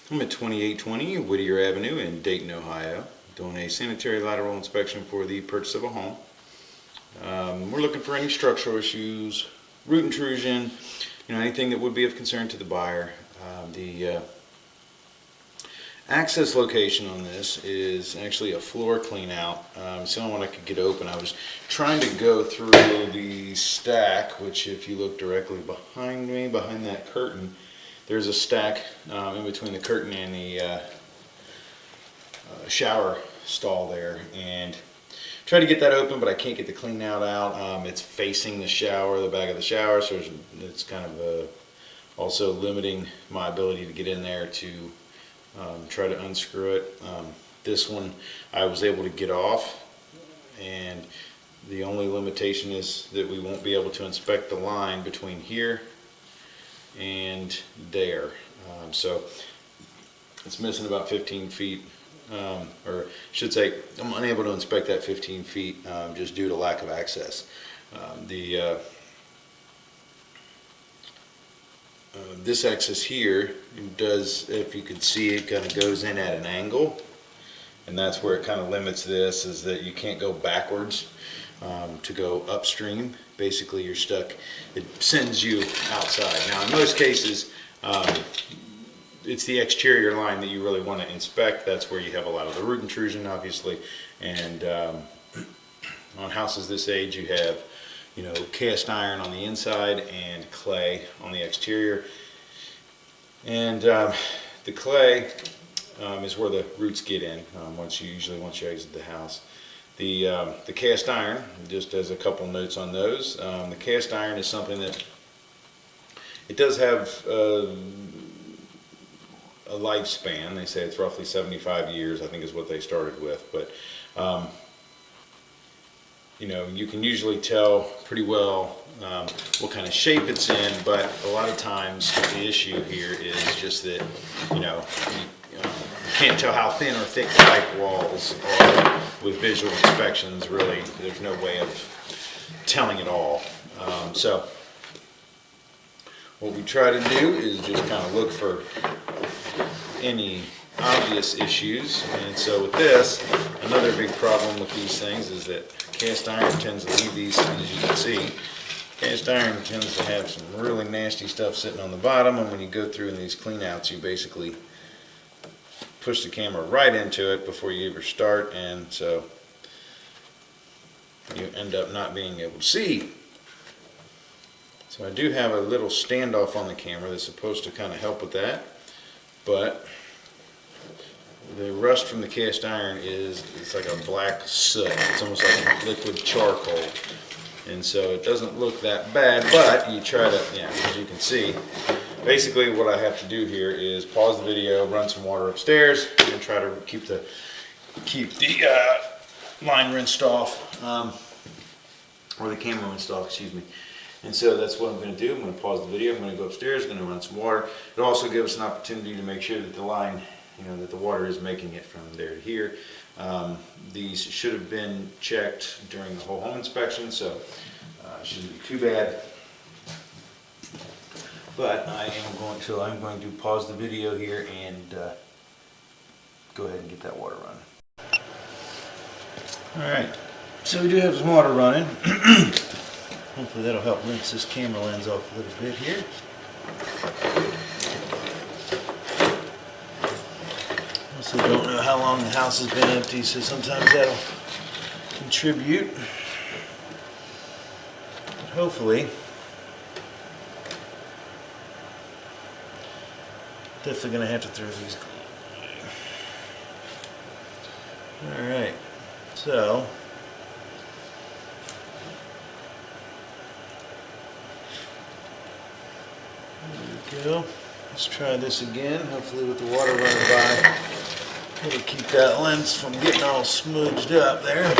I'm at 2820 Whittier Avenue in Dayton, Ohio, doing a sanitary lateral inspection for the purchase of a home. We're looking for any structural issues, root intrusion, anything that would be of concern to the buyer. The access location on this is actually a floor clean out. It's the only one I could get open. I was trying to go through the stack, which if you look directly behind me, behind that curtain, there's a stack in between the curtain and the shower stall there, and try to get that open, but I can't get the clean out. It's facing the shower, the back of the shower, so it's kind of also limiting my ability to get in there to try to unscrew it. This one I was able to get off, and the only limitation is that we won't be able to inspect the line between here and there. So it's missing about 15 feet, or I should say I'm unable to inspect that 15 feet just due to lack of access. This access here does, if you can see, it kind of goes in at an angle, and that's where it kind of limits this, is that you can't go backwards to go upstream. Basically you're stuck, it sends you outside. Now in most cases it's the exterior line that you really want to inspect. That's where you have a lot of the root intrusion, obviously, and on houses this age you have cast iron on the inside and clay on the exterior, and the clay is where the roots get in once you exit the house. The cast iron, just as a couple notes on those, the cast iron is something that it does have a lifespan. They say it's roughly 75 years, I think is what they started with, but you can usually tell pretty well what kind of shape it's in, but a lot of times the issue here is just that you can't tell how thin or thick the pipe walls are with visual inspections. Really, there's no way of telling it all. So what we try to do is just kind of look for any obvious issues. And so with this, another big problem with these things is that cast iron tends to leave these, as you can see, cast iron tends to have some really nasty stuff sitting on the bottom, and when you go through in these cleanouts, you basically push the camera right into it before you ever start, and so you end up not being able to see. So I do have a little standoff on the camera that's supposed to kind of help with that, but the rust from the cast iron it's like a black soot. It's almost like liquid charcoal, and so it doesn't look that bad, but you try to, as you can see, basically what I have to do here is pause the video, run some water upstairs, and try to keep the line rinsed off, or the camera rinsed off, excuse me. And so that's what I'm going to do. I'm going to pause the video, I'm going to go upstairs, I'm going to run some water. It'll also give us an opportunity to make sure that the line, that the water is making it from there to here. These should have been checked during the whole home inspection, so it shouldn't be too bad. But I'm going to pause the video here and go ahead and get that water running. Alright, so we do have some water running. Hopefully that'll help rinse this camera lens off a little bit here. Also don't know how long the house has been empty, so sometimes that'll contribute. But hopefully, definitely going to have to throw these away. Alright, so there we go. Let's try this again. Hopefully with the water running by, it'll keep that lens from getting all smudged up there.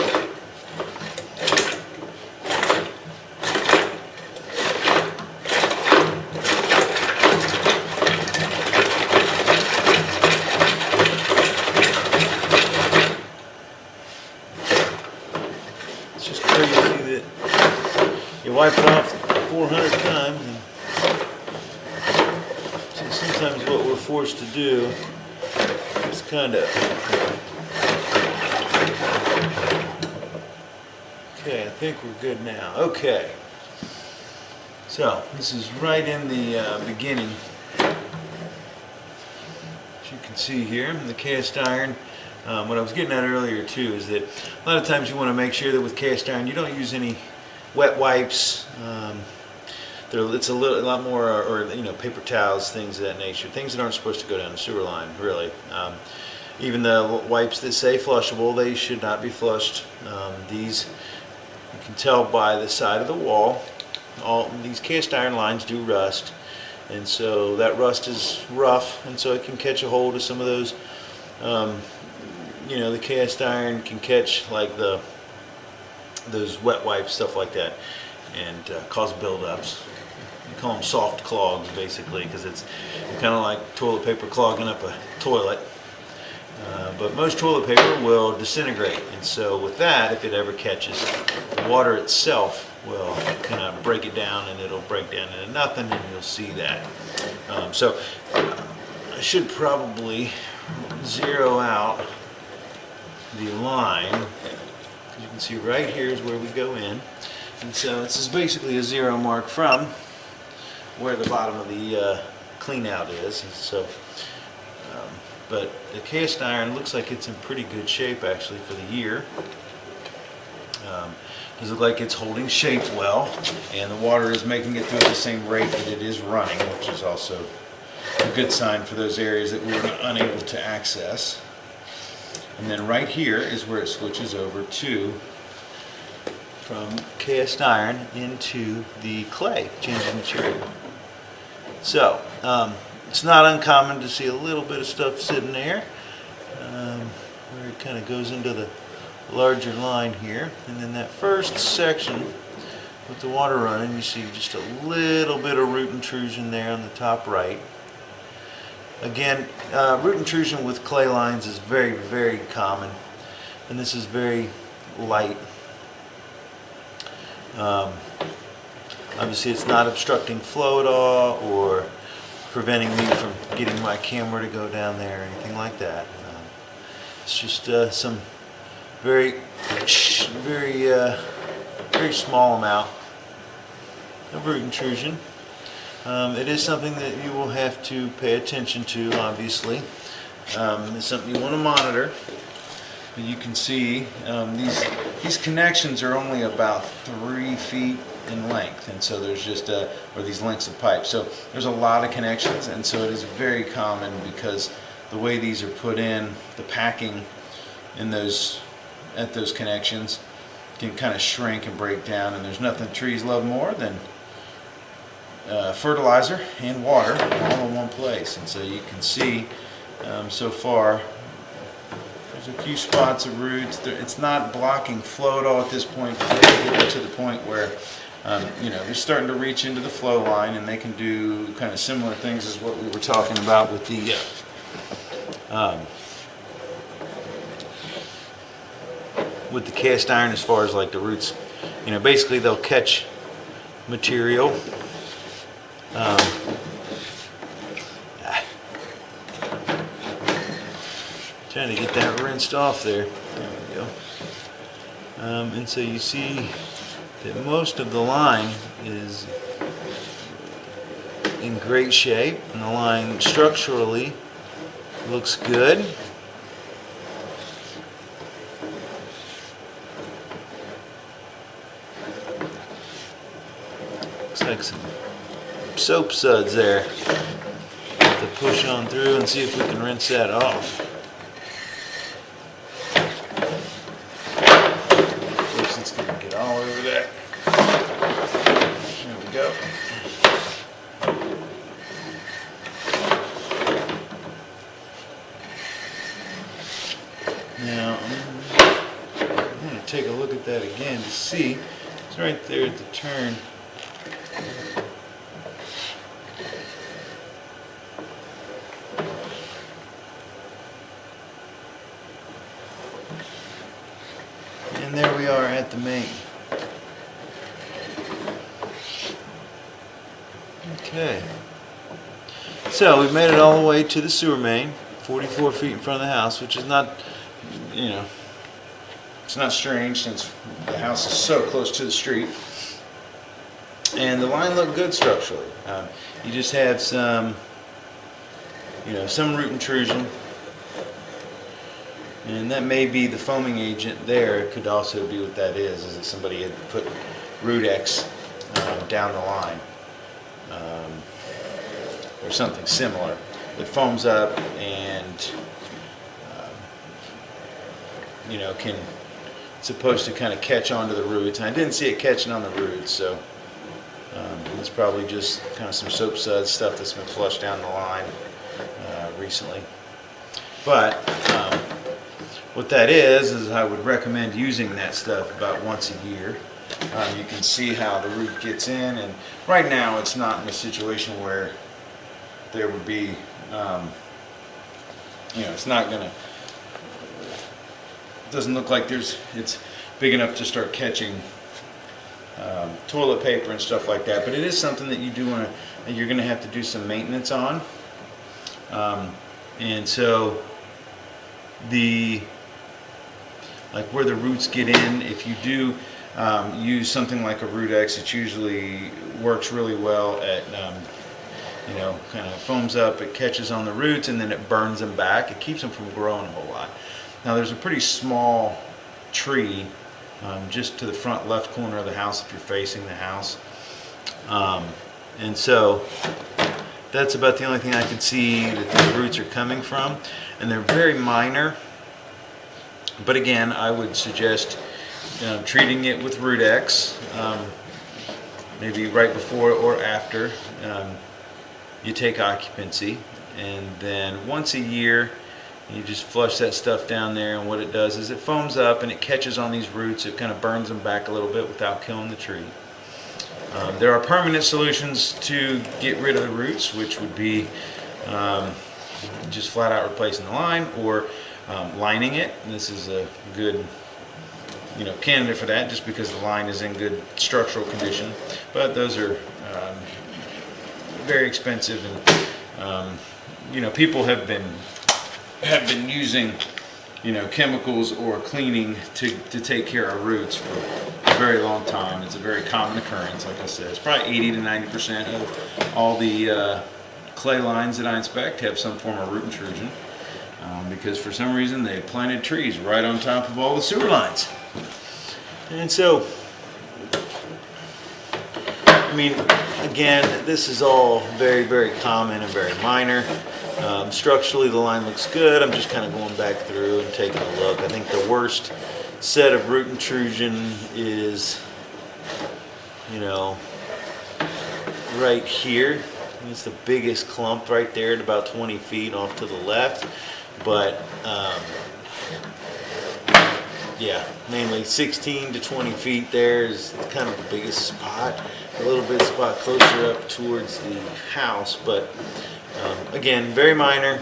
It's just crazy that you wipe it off 400 times. And sometimes what we're forced to do just kind of. Okay, I think we're good now. Okay. So, this is right in the beginning. As you can see here, the cast iron. What I was getting at earlier too is that a lot of times you want to make sure that with cast iron you don't use any wet wipes. It's a lot more, or paper towels, things of that nature, things that aren't supposed to go down the sewer line, really. Even the wipes that say flushable, they should not be flushed. These, you can tell by the side of the wall, all these cast iron lines do rust, and so that rust is rough, and so it can catch a hold of some of those. The cast iron can catch like those wet wipes, stuff like that, and cause buildups. We call them soft clogs, basically, because it's kind of like toilet paper clogging up a toilet. But most toilet paper will disintegrate, and so with that, if it ever catches, the water itself will kind of break it down, and it'll break down into nothing, and you'll see that. So I should probably zero out the line. As you can see, right here is where we go in, and so this is basically a zero mark from where the bottom of the clean out is. And so, but the cast iron looks like it's in pretty good shape actually for the year. Does look like it's holding shape well, and the water is making it through at the same rate that it is running, which is also a good sign for those areas that we were unable to access. And then right here is where it switches over to from cast iron into the clay, changing material. So it's not uncommon to see a little bit of stuff sitting there where it kind of goes into the larger line here, and then that first section with the water running, you see just a little bit of root intrusion there on the top right. Again, root intrusion with clay lines is very, very common, and this is very light. Obviously it's not obstructing flow at all or preventing me from getting my camera to go down there or anything like that. It's just some very small amount of root intrusion. It is something that you will have to pay attention to, obviously. It's something you want to monitor. But you can see these connections are only about 3 feet in length, and so there's just or these lengths of pipe. So there's a lot of connections, and so it is very common because the way these are put in, the packing in at those connections can kind of shrink and break down, and there's nothing trees love more than fertilizer and water all in one place. And so you can see so far there's a few spots of roots. It's not blocking flow at all at this point, but they get to the point where they're starting to reach into the flow line, and they can do kind of similar things as what we were talking about with the cast iron, as far as like the roots. Basically they'll catch material. Trying to get that rinsed off there. There we go. And so you see that most of the line is in great shape, and the line structurally looks good. Looks like some soap suds there to push on through and see if we can rinse that off. Of course, it's going to get all over that. There we go. Now, I'm going to take a look at that again to see. It's right there at the turn. And there we are at the main. Okay. So we've made it all the way to the sewer main. 44 feet in front of the house, which is not, you know, it's not strange since the house is so close to the street. And the line looked good structurally. You just have some, you know, some root intrusion, and that may be the foaming agent there. It could also be what that is that somebody had put root X down the line, or something similar. It foams up and you know, it's supposed to kind of catch onto the roots, and I didn't see it catching on the roots, so it's probably just kind of some soap suds stuff that's been flushed down the line recently. But what that is I would recommend using that stuff about once a year. You can see how the root gets in, and right now it's not in a situation where there would be, you know, it's not gonna, it doesn't look like it's big enough to start catching toilet paper and stuff like that, but it is something that you're going to have to do some maintenance on. And so like where the roots get in, if you do use something like a root X, it usually works really well at, you know, kind of foams up, it catches on the roots, and then it burns them back. It keeps them from growing a whole lot. Now there's a pretty small tree just to the front left corner of the house if you're facing the house, and so that's about the only thing I could see that the roots are coming from, and they're very minor. But again, I would suggest treating it with root X, maybe right before or after you take occupancy, and then once a year you just flush that stuff down there, and what it does is it foams up and it catches on these roots. It kind of burns them back a little bit without killing the tree. There are permanent solutions to get rid of the roots, which would be just flat out replacing the line or lining it. And this is a good, you know, candidate for that, just because the line is in good structural condition. But those are very expensive, and you know, people have been using, you know, chemicals or cleaning to take care of roots for a very long time. It's a very common occurrence. Like I said, it's probably 80 to 90% of all the clay lines that I inspect have some form of root intrusion, because for some reason they planted trees right on top of all the sewer lines. And so, I mean, again, this is all very, very common and very minor. Structurally, the line looks good. I'm just kind of going back through and taking a look. I think the worst set of root intrusion is, you know, right here. It's the biggest clump right there at about 20 feet off to the left. But yeah, mainly 16 to 20 feet there is kind of the biggest spot. A little bit of spot closer up towards the house, but again, very minor,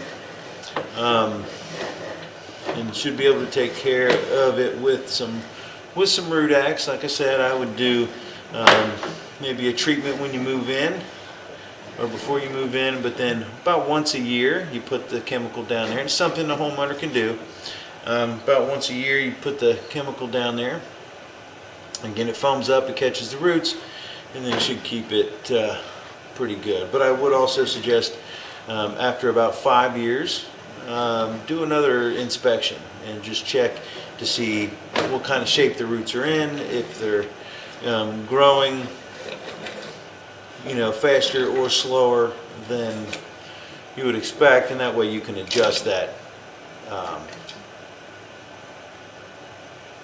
and should be able to take care of it with some root X. Like I said, I would do maybe a treatment when you move in or before you move in, but then about once a year you put the chemical down there. It's something the homeowner can do. About once a year you put the chemical down there. Again, it foams up, it catches the roots, and then you should keep it pretty good. But I would also suggest after about 5 years, do another inspection and just check to see what kind of shape the roots are in, if they're growing, you know, faster or slower than you would expect, and that way you can adjust that.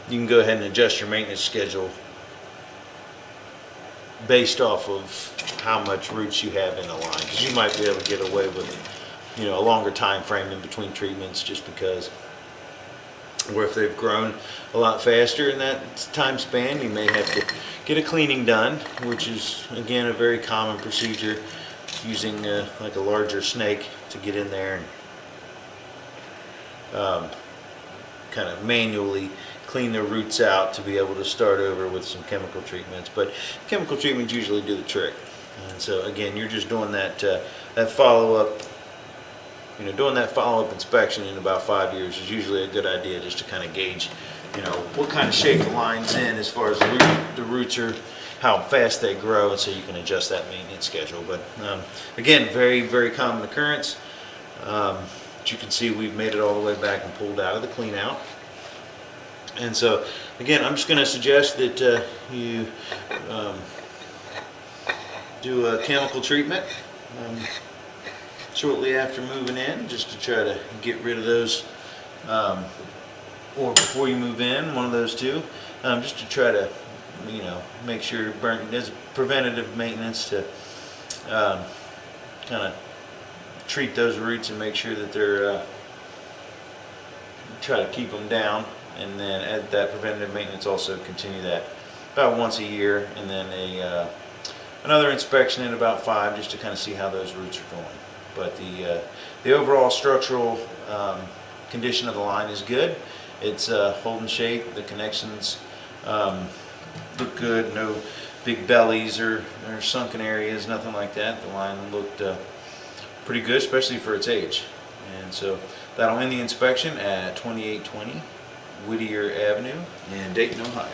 You can go ahead and adjust your maintenance schedule based off of how much roots you have in the line, because you might be able to get away with, you know, a longer time frame in between treatments, just because, or if they've grown a lot faster in that time span, you may have to get a cleaning done, which is again a very common procedure, using like a larger snake to get in there and kind of manually clean the roots out to be able to start over with some chemical treatments. But chemical treatments usually do the trick. And so again, you're just doing that that follow-up doing that follow-up inspection in about 5 years is usually a good idea, just to kind of gauge, what kind of shape the line's in as far as the roots are, how fast they grow, and so you can adjust that maintenance schedule. But again, very, very common occurrence. As you can see, we've made it all the way back and pulled out of the clean out. And so, again, I'm just going to suggest that you do a chemical treatment shortly after moving in, just to try to get rid of those, or before you move in, one of those two, just to try to, make sure there's preventative maintenance to kind of treat those roots and make sure that they're try to keep them down, and then add that preventative maintenance, also continue that about once a year, and then another inspection in about 5, just to kind of see how those roots are going. But the overall structural condition of the line is good. It's holding shape. The connections look good. No big bellies or sunken areas, nothing like that. The line looked pretty good, especially for its age. And so that'll end the inspection at 2820 Whittier Avenue in Dayton, Ohio.